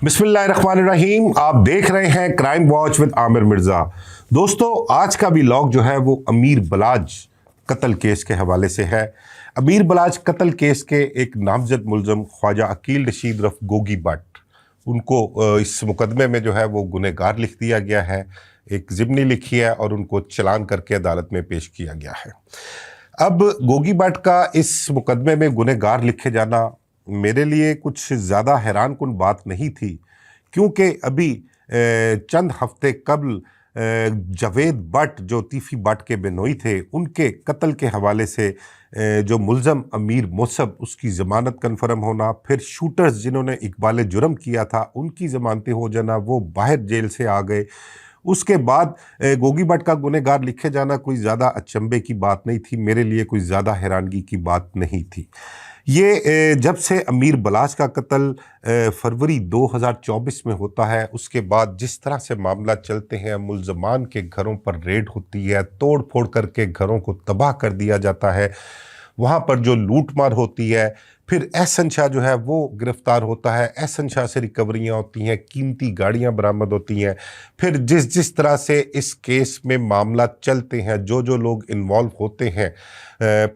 बिस्मिल्लाहिर्रहमानिर्रहीम। आप देख रहे हैं crime watch with Aamir Mirza. दोस्तों, आज का व्लॉग जो है वो अमीर बलाज कत्ल केस के हवाले से है। अमीर बलाज कत्ल केस के एक नामजद मुलज़म ख्वाजा अकील रशीद रफ गोगी भट्ट, उनको इस मुकदमे में जो है वो गुनहगार लिख दिया गया है। एक ज़िमनी लिखी है और उनको चलान करके अदालत में पेश किया गया है। अब गोगी भट्ट का इस मुकदमे में गुनहगार लिखे जाना मेरे लिए कुछ ज़्यादा हैरान कुन बात नहीं थी, क्योंकि अभी चंद हफ्ते कबल जावेद भट्ट जो तीफ़ी भट्ट के बेनोई थे, उनके कत्ल के हवाले से जो मुलज़म अमीर मोसब, उसकी ज़मानत कन्फर्म होना, फिर शूटर्स जिन्होंने इकबाल जुर्म किया था उनकी ज़मानतें हो जाना, वो बाहर जेल से आ गए। उसके बाद गोगी भट्ट का गुनहगार लिखे जाना कोई ज़्यादा अचंभे की बात नहीं थी, मेरे लिए कोई ज़्यादा हैरानगी की बात नहीं थी। ये जब से अमीर बलाज का कत्ल फरवरी 2024 में होता है, उसके बाद जिस तरह से मामला चलते हैं, मुलज़मान के घरों पर रेड होती है, तोड़ फोड़ करके घरों को तबाह कर दिया जाता है, वहाँ पर जो लूट मार होती है, फिर एहसन शाह जो है वो गिरफ़्तार होता है, एहसन शाह से रिकवरियाँ होती हैं, कीमती गाड़ियाँ बरामद होती हैं। फिर जिस तरह से इस केस में मामला चलते हैं, जो लोग इन्वॉल्व होते हैं,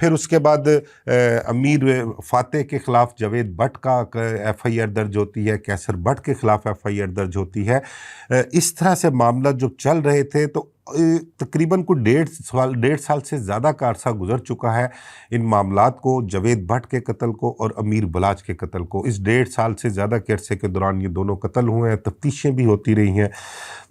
फिर उसके बाद अमीर फ़ातेह के ख़िलाफ़ जावेद भट्ट का FIR दर्ज होती है, कैसर भट्ट के ख़िलाफ़ FIR दर्ज होती है। इस तरह से मामला जब चल रहे थे तो तकरीबन कुछ डेढ़ साल से ज़्यादा का अरसा गुजर चुका है इन मामलात को, जावेद भट्ट के कत्ल को और अमीर बलाज के कत्ल को। इस डेढ़ साल से ज़्यादा के अरसे के दौरान ये दोनों कत्ल हुए हैं, तफ्तीशें भी होती रही हैं,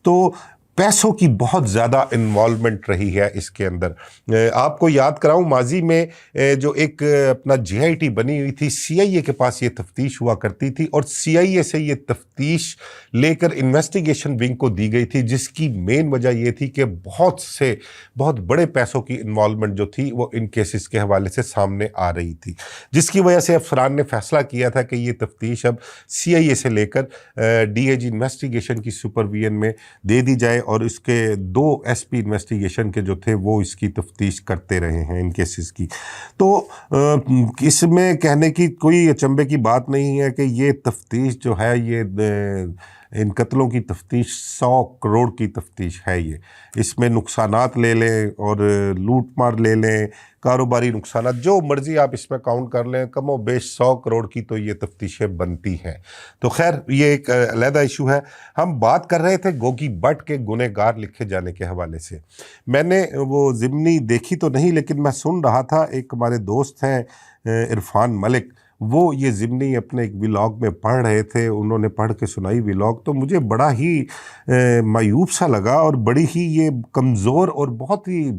तो पैसों की बहुत ज़्यादा इन्वॉल्वमेंट रही है इसके अंदर। आपको याद कराऊं, माजी में जो एक अपना GIT बनी हुई थी, CIA के पास ये तफ्तीश हुआ करती थी और CIA से ये तफ्तीश लेकर इन्वेस्टिगेशन विंग को दी गई थी, जिसकी मेन वजह ये थी कि बहुत बड़े पैसों की इन्वॉल्वमेंट जो थी वो इन केसेस के हवाले से सामने आ रही थी, जिसकी वजह से अफसरान ने फैसला किया था कि ये तफ्तीश अब CIA से लेकर DIG इन्वेस्टिगेशन की सुपरविजन में दे दी जाए, और इसके 2 SP इन्वेस्टिगेशन के जो थे वो इसकी तफ्तीश करते रहे हैं इन केसेस की। तो इसमें कहने की कोई अचंभे की बात नहीं है कि ये तफ्तीश जो है, ये इन कत्लों की तफ्तीश 100 करोड़ की तफ्तीश है। ये इसमें नुकसानात ले लें और लूट मार ले लें, कारोबारी नुकसानात, जो मर्ज़ी आप इसमें काउंट कर लें, कमो बेश 100 करोड़ की तो ये तफ्तीशें बनती हैं। तो खैर ये एक अलहदा इशू है। हम बात कर रहे थे गोगी भट्ट के गुनहगार लिखे जाने के हवाले से। मैंने वो ज़िमनी देखी तो नहीं, लेकिन मैं सुन रहा था, एक हमारे दोस्त हैं इरफान मलिक, वो ये ज़िमनी अपने एक व्लॉग में पढ़ रहे थे, उन्होंने पढ़ के सुनाई व्लॉग, तो मुझे बड़ा ही मायूब सा लगा और बड़ी ही ये कमज़ोर और बहुत ही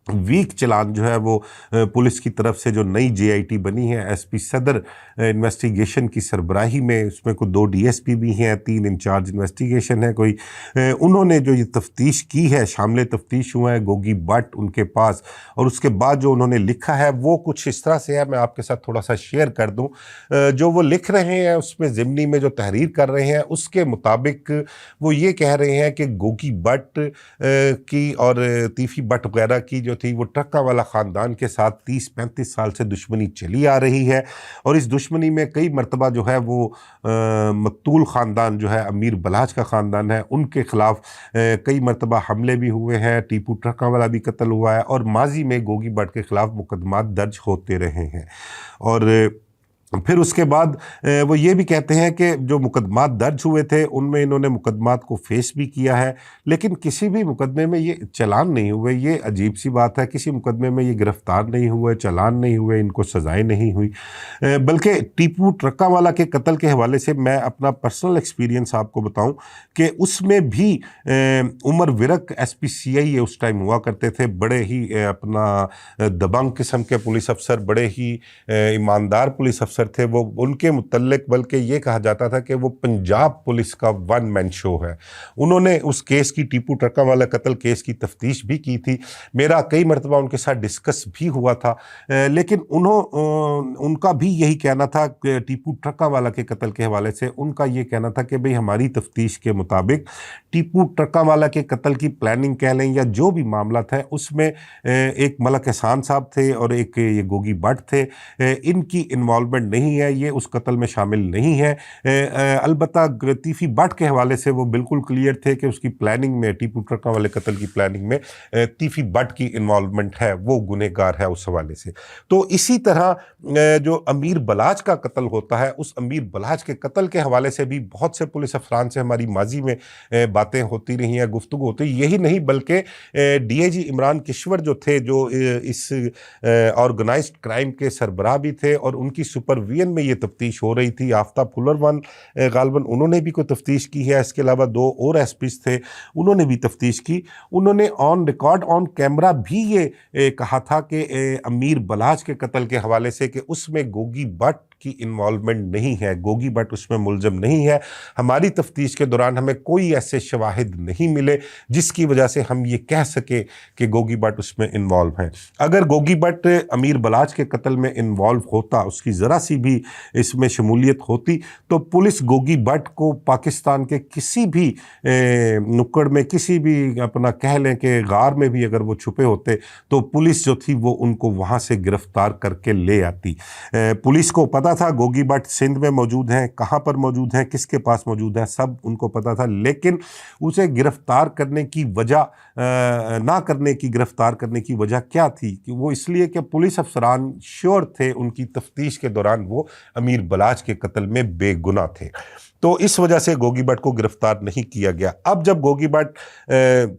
वीक चलान जो है वो पुलिस की तरफ से जो नई GIT बनी है SP सदर इन्वेस्टिगेशन की सरबराही में, उसमें कोई 2 DSP भी हैं, 3 इंचार्ज इन्वेस्टिगेशन है कोई, उन्होंने जो ये तफ्तीश की है, शामिल तफ्तीश हुआ है गोगी भट्ट उनके पास, और उसके बाद जो उन्होंने लिखा है वो कुछ इस तरह से है, मैं आपके साथ थोड़ा सा शेयर कर दूं। जो वो लिख रहे हैं उसमें ज़िमनी में जो तहरीर कर रहे हैं, उसके मुताबिक वो ये कह रहे हैं कि गोगी भट्ट की और तीफ़ी भट्ट वगैरह की जो थी वो ट्रक्का वाला ख़ानदान के साथ 30-35 साल से दुश्मनी चली आ रही है, और इस दुश्मनी में कई मरतबा जो है वो मकतूल ख़ानदान जो है, अमीर बलाज का ख़ानदान है, उनके ख़िलाफ़ कई मरतबा हमले भी हुए हैं, टीपू ट्रक्का वाला भी कत्ल हुआ है, और माजी में गोगी भट्ट के ख़िलाफ़ मुकदमात दर्ज होते रहे हैं। और फिर उसके बाद वो ये भी कहते हैं कि जो मुकदमात दर्ज हुए थे उनमें इन्होंने मुकदमात को फेस भी किया है, लेकिन किसी भी मुकदमे में ये चलान नहीं हुए। ये अजीब सी बात है, किसी मुकदमे में ये गिरफ़्तार नहीं हुए, चलान नहीं हुए, इनको सज़ाएं नहीं हुई। बल्कि टीपू ट्रक्का वाला के कत्ल के हवाले से मैं अपना पर्सनल एक्सपीरियंस आपको बताऊं कि उसमें भी उमर विरक SP CI उस टाइम हुआ करते थे, बड़े ही अपना दबंग किस्म के पुलिस अफसर, बड़े ही ईमानदार पुलिस अफसर थे वो। उनके मुतल्लिक बल्कि ये कहा जाता था कि वो पंजाब पुलिस का 1 मैन शो है। उन्होंने उस केस की, टीपू ट्रक्का वाला कत्ल केस की तफ्तीश भी की थी, मेरा कई मरतबा उनके साथ डिस्कस भी हुआ था, लेकिन उनका भी यही कहना था कि टीपू ट्रक्का वाला के कत्ल के हवाले से उनका ये कहना था कि भाई हमारी तफ्तीश के मुताबिक टीपू ट्रक्का वाला के कत्ल की प्लानिंग कह लें या जो भी मामला था, उसमें एक मलक एहसान साहब थे और एक ये गोगी भट्ट थे, इनकी इन्वॉल्वमेंट नहीं है, ये उस कत्ल में शामिल नहीं है। अलबत्ता तीफी बट के हवाले से वो बिल्कुल क्लियर थे कि उसकी प्लानिंग में, टीपू ट्रका वाले कत्ल की प्लानिंग में तीफी बट की इन्वॉल्वमेंट है, वो गुनहगार है उस हवाले से। तो इसी तरह जो अमीर बलाच का कत्ल होता है, उस अमीर बलाच के कत्ल के हवाले से भी बहुत से पुलिस अफसरान से हमारी माजी में बातें होती रही हैं, गुफ्तगू होती। यही नहीं बल्कि डीआईजी इमरान किश्वर जो थे, जो इस ऑर्गेनाइज्ड क्राइम के सरबराह भी थे और उनकी सुपरविजन में ये तफ्तीश हो रही थी। आफ्ताब फुलरवन गालबन उन्होंने भी कोई तफ्तीश की है। इसके अलावा 2 और एसपीज थे, उन्होंने भी तफ्तीश की। उन्होंने ऑन रिकॉर्ड, ऑन कैमरा भी ये कहा था कि अमीर बलाच के कत्ल के हवाले से कि उसमें गोगी बट की इन्वॉल्वमेंट नहीं है, गोगी बट उसमें मुलजम नहीं है। हमारी तफ्तीश के दौरान हमें कोई ऐसे शवाहिद नहीं मिले जिसकी वजह से हम ये कह सके कि गोगी बट उसमें इन्वॉल्व है। अगर गोगी बट अमीर बलाच के कत्ल में इन्वॉल्व होता, उसकी ज़रा सी भी इसमें शमूलियत होती, तो पुलिस गोगी बट को पाकिस्तान के किसी भी नुक्कड़ में, किसी भी अपना कह लें कि गार में भी अगर वो छुपे होते, तो पुलिस जो थी वो उनको वहाँ से गिरफ्तार करके ले आती। पुलिस को पता था गोगी बट सिंध में मौजूद हैं, कहाँ पर मौजूद हैं, किसके पास मौजूद हैं, सब उनको पता था। लेकिन उसे गिरफ्तार करने की वजह, ना करने की, गिरफ्तार करने की वजह क्या थी? कि वो इसलिए कि पुलिस अफसरान श्योर थे उनकी तफ्तीश के दौरान वो अमीर बलाच के कत्ल में बेगुनाह थे। तो इस वजह से गोगी बट को गिरफ्तार नहीं किया गया। अब जब गोगी बट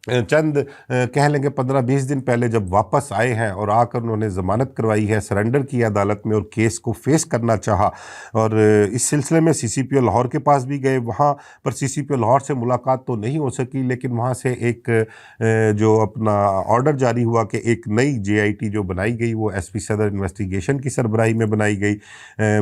चंद कह लेंगे 15-20 दिन पहले जब वापस आए हैं और आकर उन्होंने ज़मानत करवाई है, सरेंडर किया अदालत में और केस को फेस करना चाहा, और इस सिलसिले में सीसीपीओ लाहौर के पास भी गए। वहाँ पर सीसीपीओ लाहौर से मुलाकात तो नहीं हो सकी, लेकिन वहाँ से एक जो अपना ऑर्डर जारी हुआ कि एक नई जेआईटी जो बनाई गई वो एसपी सदर इन्वेस्टिगेशन की सरबराही में बनाई गई,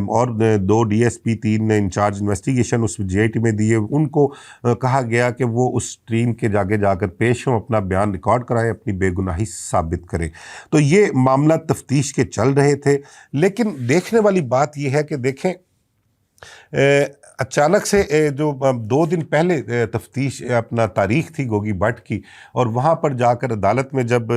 और 2 डीएसपी 3 इंचार्ज इन्वेस्टिगेशन उस जेआईटी में दिए। उनको कहा गया कि वो उस टीम के जाके जाकर अपना बयान रिकॉर्ड कराएं, अपनी बेगुनाही साबित करें। तो ये मामला तफ्तीश के चल रहे थे। लेकिन देखने वाली बात यह है कि देखें, अचानक से जो 2 दिन पहले तफ्तीश अपना तारीख थी गोगी बट की, और वहाँ पर जाकर अदालत में जब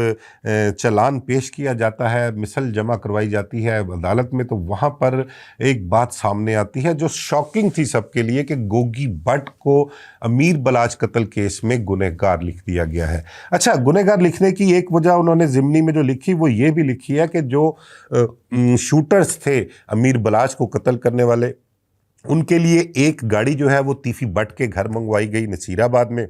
चलान पेश किया जाता है, मिसल जमा करवाई जाती है अदालत में, तो वहाँ पर एक बात सामने आती है जो शॉकिंग थी सबके लिए कि गोगी बट को अमीर बलाच कत्ल केस में गुनहगार लिख दिया गया है। अच्छा, गुनहगार लिखने की एक वजह उन्होंने ज़िमनी में जो लिखी वो ये भी लिखी है कि जो शूटर्स थे अमीर बलाच को कत्ल करने वाले, उनके लिए एक गाड़ी जो है वो तीफी बट के घर मंगवाई गई नसीराबाद में।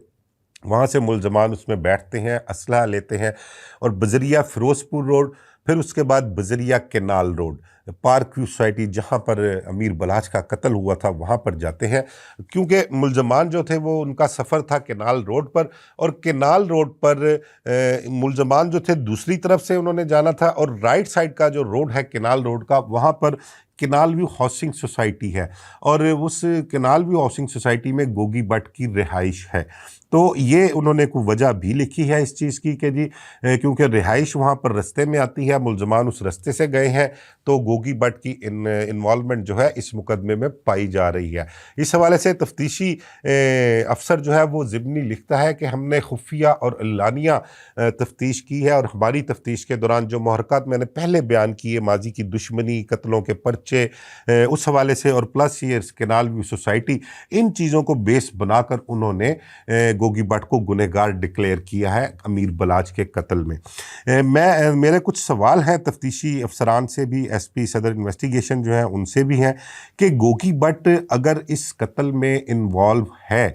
वहाँ से मुलजमान उसमें बैठते हैं, असलहा लेते हैं और बजरिया फिरोजपुर रोड, फिर उसके बाद Bajaria canal road, park view society जहाँ पर अमीर बलाच का कत्ल हुआ था वहाँ पर जाते हैं। क्योंकि मुलजमान जो थे वो उनका सफ़र था केनाल रोड पर, और केनाल रोड पर मुलजमान जो थे दूसरी तरफ से उन्होंने जाना था, और राइट साइड का जो रोड है केनाल रोड का, वहाँ पर केनाल व्यू हाउसिंग सोसाइटी है, और उस केनाल व्यू हाउसिंग सोसाइटी में गोगी बट की रिहाइश है। तो ये उन्होंने कोई वजह भी लिखी है इस चीज़ की कि जी क्योंकि रिहाइश वहाँ पर रस्ते में आती है, मुलजमान उस रस्ते से गए हैं, तो गोगी बट की इन्वॉल्वमेंट जो है इस मुकदमे में पाई जा रही है। इस हवाले से तफ्तीशी अफसर जो है वो ज़िमनी लिखता है कि हमने खुफिया और अल्लानिया तफ्तीश की है, और हमारी तफ्तीश के दौरान जो मुहरक़ात मैंने पहले बयान किए, माजी की दुश्मनी, कत्लों के पर्चे, उस हवाले से, और प्लस ये केनाल व्यू सोसाइटी, इन चीज़ों को बेस बनाकर उन्होंने गोगी बट को गुनहगार डिक्लेयर किया है अमीर बलाच के कत्ल में। मेरे कुछ सवाल हैं तफ्तीशी अफसरान से भी, एसपी सदर इन्वेस्टिगेशन जो है उनसे भी हैं कि गोगी बट अगर इस कत्ल में इन्वॉल्व है,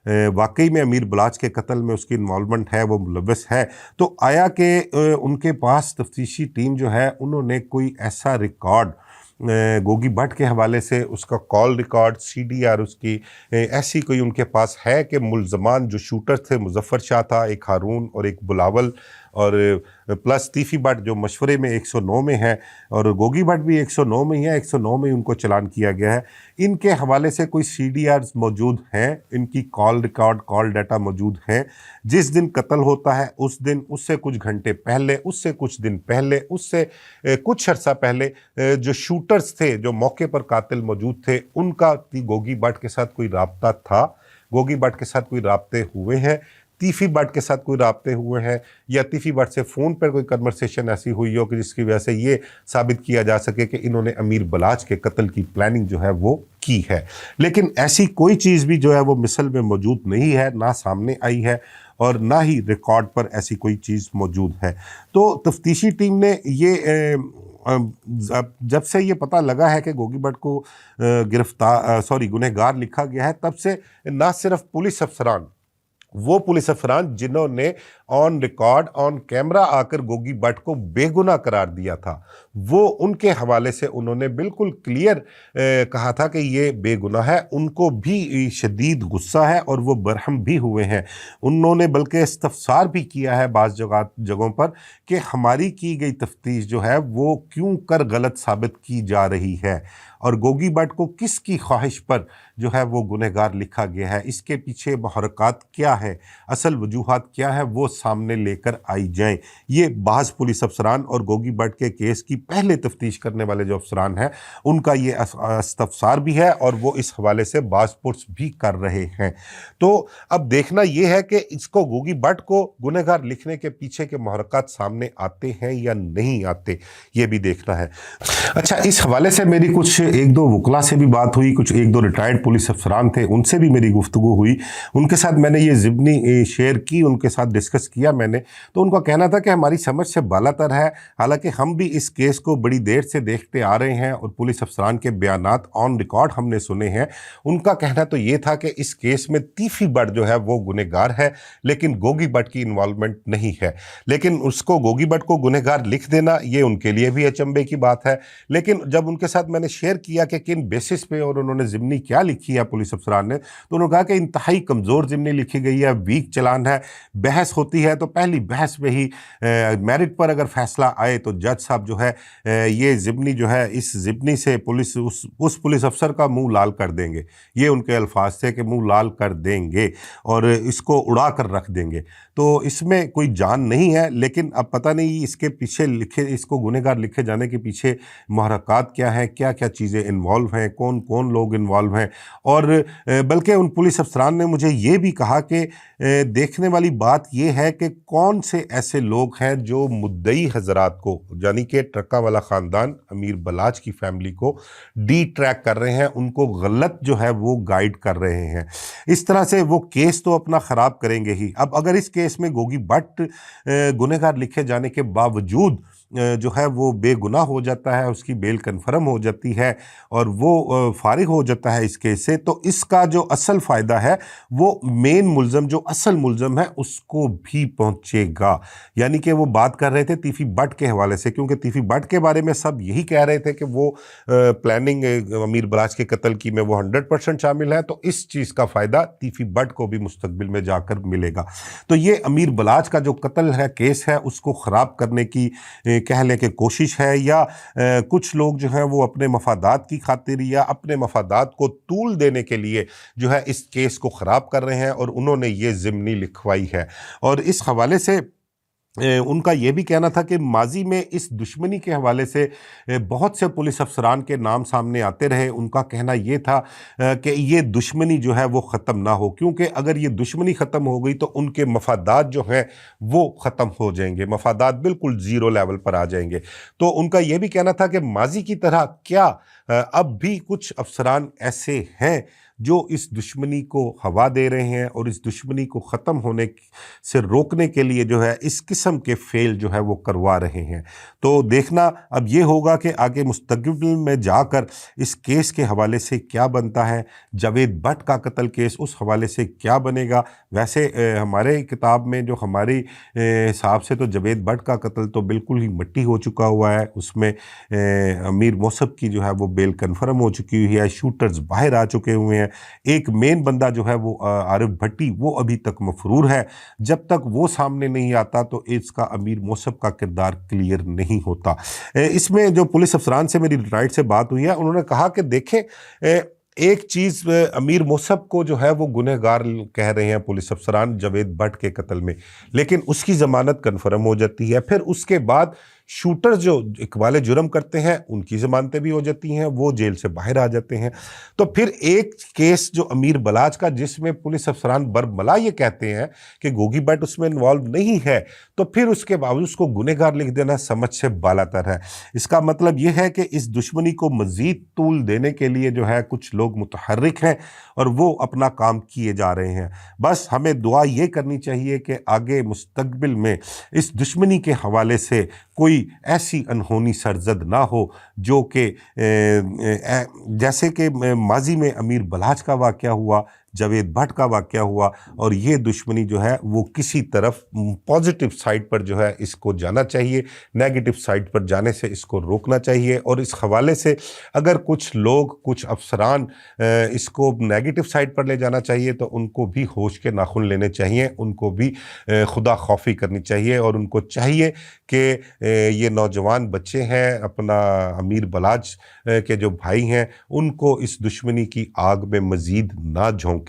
वाकई में अमीर बलाच के कत्ल में उसकी इन्वॉल्वमेंट है, वो मुलव्वस है, तो आया कि उनके पास तफ्तीशी टीम जो है उन्होंने कोई ऐसा रिकॉर्ड गोगी बट के हवाले से, उसका कॉल रिकॉर्ड, सीडीआर उसकी ऐसी कोई उनके पास है कि मुलजमान जो शूटर थे, मुजफ्फर शाह था, एक हारून और एक बुलावल, और प्लस तीफी बट जो मशवरे में 109 में है, और गोगी बट भी 109 में ही है, 109 में ही उनको चलान किया गया है। इनके हवाले से कोई सीडीआर मौजूद हैं, इनकी कॉल रिकॉर्ड, कॉल डाटा मौजूद हैं। जिस दिन कत्ल होता है उस दिन, उससे कुछ घंटे पहले, उससे कुछ दिन पहले, उससे कुछ अर्सा पहले जो शूटर्स थे, जो मौके पर कातिल मौजूद थे, उनका गोगी बट के साथ कोई राब्ता था, गोगी बट के साथ कोई राब्ते हुए हैं, तीफ़ी भट्ट के साथ कोई राब्ते हुए हैं या तीफ़ी भट्ट से फ़ोन पर कोई कन्वर्सेशन ऐसी हुई हो कि जिसकी वजह से ये साबित किया जा सके कि इन्होंने अमीर बलाच के कत्ल की प्लानिंग जो है वो की है। लेकिन ऐसी कोई चीज़ भी जो है वो मिसल में मौजूद नहीं है, ना सामने आई है और ना ही रिकॉर्ड पर ऐसी कोई चीज़ मौजूद है। तो तफ्तीशी टीम ने ये जब से ये पता लगा है कि गोगी भट्ट को गुनहगार लिखा गया है, तब से ना सिर्फ पुलिस अफसरान, वो पुलिस अफसरान जिन्होंने ऑन रिकॉर्ड ऑन कैमरा आकर गोगी भट्ट को बेगुनाह करार दिया था, वो उनके हवाले से उन्होंने बिल्कुल क्लियर कहा था कि ये बेगुनाह है। उनको भी शदीद गुस्सा है और वो बरहम भी हुए हैं। उन्होंने बल्कि इस्तफसार भी किया है बाज़ जगहों पर कि हमारी की गई तफ्तीश जो है वो क्यों कर गलत साबित की जा रही है और गोगी भट्ट को किसकी ख्वाहिश पर जो है वो गुनहगार लिखा गया है, इसके पीछे महरक़ात क्या है, असल वजूहात क्या है, वो सामने लेकर आई जाएं। ये बाज़ पुलिस अफसरान और गोगी भट्ट के केस की पहले तफ्तीश करने वाले जो अफसरान हैं उनका ये इस्तफसार भी है और वो इस हवाले से बाज़ पुर्स भी कर रहे हैं। तो अब देखना ये है कि इसको गोगी भट्ट को गुनहगार लिखने के पीछे के महरक़ात सामने आते हैं या नहीं आते, ये भी देखना है। अच्छा, इस हवाले से मेरी कुछ एक दो वकला से भी बात हुई, कुछ एक दो रिटायर्ड पुलिस अफसरान थे उनसे भी मेरी गुफ्तगू हुई। उनके साथ मैंने ये ज़िमनी शेयर की, उनके साथ डिस्कस किया मैंने। तो उनका कहना था कि हमारी समझ से बालातर है, हालांकि हम भी इस केस को बड़ी देर से देखते आ रहे हैं और पुलिस अफसरान के बयानात ऑन रिकॉर्ड हमने सुने हैं। उनका कहना तो ये था कि इस केस में तीफ़ी भट्ट जो है वो गुनहगार है, लेकिन गोगी भट्ट की इन्वॉल्वमेंट नहीं है। लेकिन उसको गोगी भट्ट को गुनहगार लिख देना ये उनके लिए भी अचंभे की बात है। लेकिन जब उनके साथ मैंने शेयर किया कि किन बेसिस पे और उन्होंने ज़िमनी क्या लिखी है पुलिस अफसरान ने, तो उन्होंने कहा कि इंतहाई कमज़ोर ज़िमनी लिखी गई है, वीक चलान है, बहस होती है तो पहली बहस में ही मेरिट पर अगर फैसला आए तो जज साहब जो है ये ज़िमनी जो है, इस ज़िमनी से पुलिस उस पुलिस अफसर का मुंह लाल कर देंगे। ये उनके अल्फाज थे कि मुंह लाल कर देंगे और इसको उड़ा कर रख देंगे। तो इसमें कोई जान नहीं है, लेकिन अब पता नहीं इसके पीछे इसको गुनहगार लिखे जाने के पीछे महरक़ात क्या हैं, क्या क्या चीज़ें इन्वॉल्व हैं, कौन कौन लोग इन्वॉल्व हैं। और बल्कि उन पुलिस अफसरान ने मुझे ये भी कहा कि देखने वाली बात यह है कि कौन से ऐसे लोग हैं जो मुद्दई हजरात को, यानी कि ट्रक्का वाला ख़ानदान अमीर बलाच की फैमिली को डी ट्रैक कर रहे हैं, उनको गलत जो है वो गाइड कर रहे हैं। इस तरह से वो केस तो अपना ख़राब करेंगे ही। अब अगर इस केस में गोगी भट्ट गुनहगार लिखे जाने के बावजूद जो है वो बेगुनाह हो जाता है, उसकी बेल कन्फर्म हो जाती है और वो फारिग हो जाता है इस केस से, तो इसका जो असल फ़ायदा है वो मेन मुल्ज़म, जो असल मुल्ज़म है, उसको भी पहुंचेगा। यानी कि वो बात कर रहे थे तीफ़ी भट्ट के हवाले से, क्योंकि तीफ़ी भट्ट के बारे में सब यही कह रहे थे कि वो प्लानिंग अमीर बलाच के कत्ल की में वो 100% शामिल है। तो इस चीज़ का फ़ायदा तीफ़ी भट्ट को भी मुस्तकबिल में जाकर मिलेगा। तो ये अमीर बलाच का जो कत्ल है, केस है, उसको ख़राब करने की कह लें कि कोशिश है, या कुछ लोग जो हैं वो अपने मफादात की खातिर या अपने मफादात को तूल देने के लिए जो है इस केस को ख़राब कर रहे हैं और उन्होंने ये ज़िमनी लिखवाई है। और इस हवाले से उनका ये भी कहना था कि माजी में इस दुश्मनी के हवाले से बहुत से पुलिस अफसरान के नाम सामने आते रहे। उनका कहना ये था कि ये दुश्मनी जो है वो ख़त्म ना हो, क्योंकि अगर ये दुश्मनी ख़त्म हो गई तो उनके मफादात जो हैं वो ख़त्म हो जाएंगे, मफादात बिल्कुल ज़ीरो लेवल पर आ जाएंगे। तो उनका ये भी कहना था कि माजी की तरह क्या अब भी कुछ अफसरान ऐसे हैं जो इस दुश्मनी को हवा दे रहे हैं और इस दुश्मनी को ख़त्म होने से रोकने के लिए जो है इस किस्म के फ़ेल जो है वो करवा रहे हैं। तो देखना अब ये होगा कि आगे मुस्तक़बिल में जाकर इस केस के हवाले से क्या बनता है। जावेद भट्ट का कत्ल केस, उस हवाले से क्या बनेगा। वैसे हमारे किताब में जो हमारी हिसाब से तो जावेद भट्ट का कत्ल तो बिल्कुल ही मिट्टी हो चुका हुआ है। उसमें अमीर मौसब की जो है वो बेल कन्फर्म हो चुकी हुई है, शूटर्स बाहर आ चुके हुए हैं। एक मेन बंदा जो है वो आरिफ भट्टी, वो अभी तक मफरूर है। जब तक वो सामने नहीं आता तो इसका अमीर मौसब का किरदार क्लियर नहीं होता। इसमें जो पुलिस अफसरान से मेरी राइट से बात हुई है, उन्होंने कहा कि देखें, एक चीज़ अमीर मौसब को जो है वो गुनहगार कह रहे हैं पुलिस अफसरान जावेद भट्ट के कत्ल में, लेकिन उसकी ज़मानत कन्फर्म हो जाती है। फिर उसके बाद शूटर जो इकबाल जुर्म करते हैं उनकी ज़मानतें भी हो जाती हैं, वो जेल से बाहर आ जाते हैं। तो फिर एक केस जो अमीर बलाज का, जिसमें पुलिस अफसरान बरमला ये कहते हैं कि गोगी भट्ट उसमें इन्वॉल्व नहीं है, तो फिर उसके बावजूद उसको गुनहगार लिख देना समझ से बालातर है। इसका मतलब ये है कि इस दुश्मनी को मज़ीद तूल देने के लिए जो है कुछ लोग मुतहर्रिक हैं और वो अपना काम किए जा रहे हैं। बस हमें दुआ ये करनी चाहिए कि आगे मुस्तकबिल में इस दुश्मनी के हवाले से कोई ऐसी अनहोनी सरजद ना हो जो कि जैसे कि माजी में अमीर बलाज का वाक़या हुआ, जावेद भट्ट का वाक़या हुआ, और ये दुश्मनी जो है वो किसी तरफ पॉजिटिव साइड पर जो है इसको जाना चाहिए, नेगेटिव साइड पर जाने से इसको रोकना चाहिए। और इस हवाले से अगर कुछ लोग, कुछ अफसरान इसको नेगेटिव साइड पर ले जाना चाहिए तो उनको भी होश के नाखून लेने चाहिए, उनको भी खुदा खौफी करनी चाहिए, और उनको चाहिए कि ये नौजवान बच्चे हैं, अपना अमीर बलाज के जो भाई हैं, उनको इस दुश्मनी की आग में मज़ीद ना झोंकें।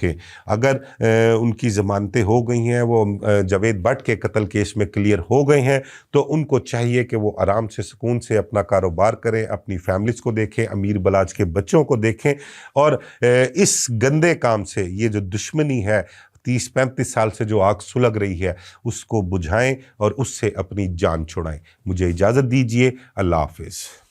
अगर उनकी ज़मानतें हो गई हैं, वो जावेद भट्ट के कत्ल केस में क्लियर हो गए हैं, तो उनको चाहिए कि वो आराम से, सुकून से अपना कारोबार करें, अपनी फैमिलीज़ को देखें, अमीर बलाज के बच्चों को देखें, और इस गंदे काम से, ये जो दुश्मनी है 30-35 साल से जो आग सुलग रही है, उसको बुझाएं और उससे अपनी जान छुड़ाएं। मुझे इजाज़त दीजिए। अल्लाह हाफ़िज़।